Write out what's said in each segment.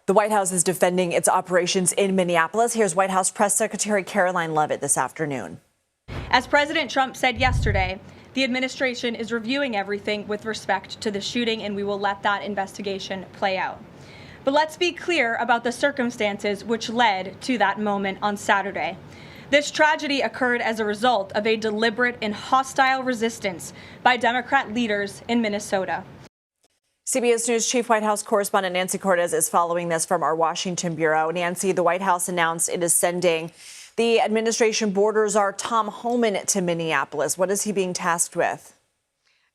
The White House is defending its operations in Minneapolis. Here's White House Press Secretary Caroline Leavitt this afternoon. As President Trump said yesterday, the administration is reviewing everything with respect to the shooting, and we will let that investigation play out. But let's be clear about the circumstances which led to that moment on Saturday. This tragedy occurred as a result of a deliberate and hostile resistance by Democrat leaders in Minnesota. CBS News Chief White House correspondent Nancy Cortez is following this from our Washington bureau. Nancy, the White House announced it is sending the administration border czar Tom Homan to Minneapolis. What is he being tasked with?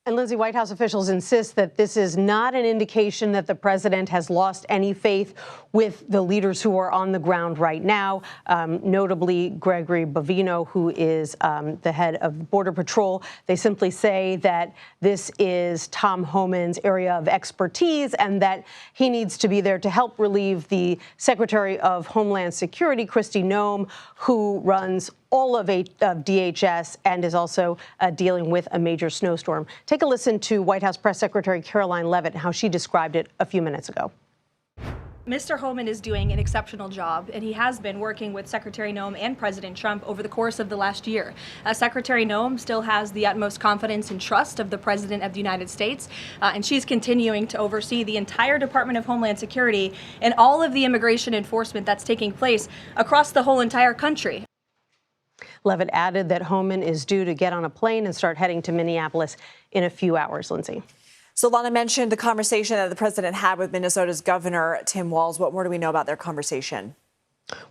And Lindsay, White House officials insist that this is not an indication that the president has lost any faith with the leaders who are on the ground right now, notably Gregory Bovino, who is the head of Border Patrol. They simply say that this is Tom Homan's area of expertise and that he needs to be there to help relieve the Secretary of Homeland Security, Kristi Noem, who runs all of DHS and is also dealing with a major snowstorm. Take a listen to White House Press Secretary Caroline Leavitt and how she described it a few minutes ago. Mr. Homan is doing an exceptional job, and he has been working with Secretary Noem and President Trump over the course of the last year. Secretary Noem still has the utmost confidence and trust of the President of the United States, and she's continuing to oversee the entire Department of Homeland Security and all of the immigration enforcement that's taking place across the whole entire country. Leavitt added that Homan is due to get on a plane and start heading to Minneapolis in a few hours, Lindsay. So Lana mentioned the conversation that the president had with Minnesota's Governor Tim Walz. What more do we know about their conversation?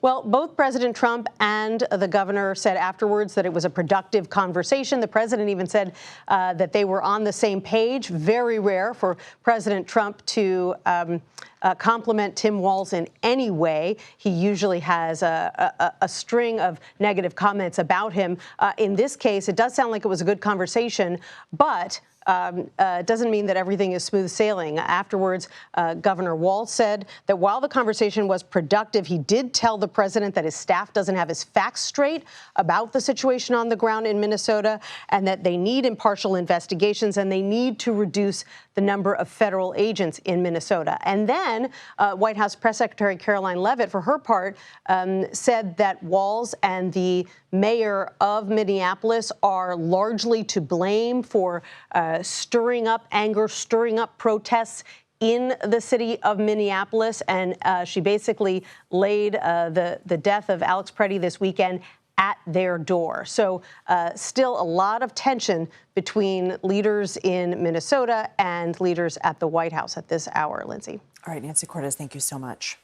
Well, both President Trump and the governor said afterwards that it was a productive conversation. The president even said that they were on the same page. Very rare for President Trump to compliment Tim Walz in any way. He usually has a string of negative comments about him. In this case, it does sound like it was a good conversation, but it doesn't mean that everything is smooth sailing. Afterwards, Governor Walz said that while the conversation was productive, he did tell the president that his staff doesn't have his facts straight about the situation on the ground in Minnesota and that they need impartial investigations and they need to reduce the number of federal agents in Minnesota. And then White House Press Secretary Caroline Leavitt, for her part, said that Walz and the mayor of Minneapolis are largely to blame for stirring up anger, stirring up protests in the city of Minneapolis. And she basically laid the death of Alex Pretti this weekend at their door. So still a lot of tension between leaders in Minnesota and leaders at the White House at this hour, Lindsay. All right, Nancy Cortez, thank you so much.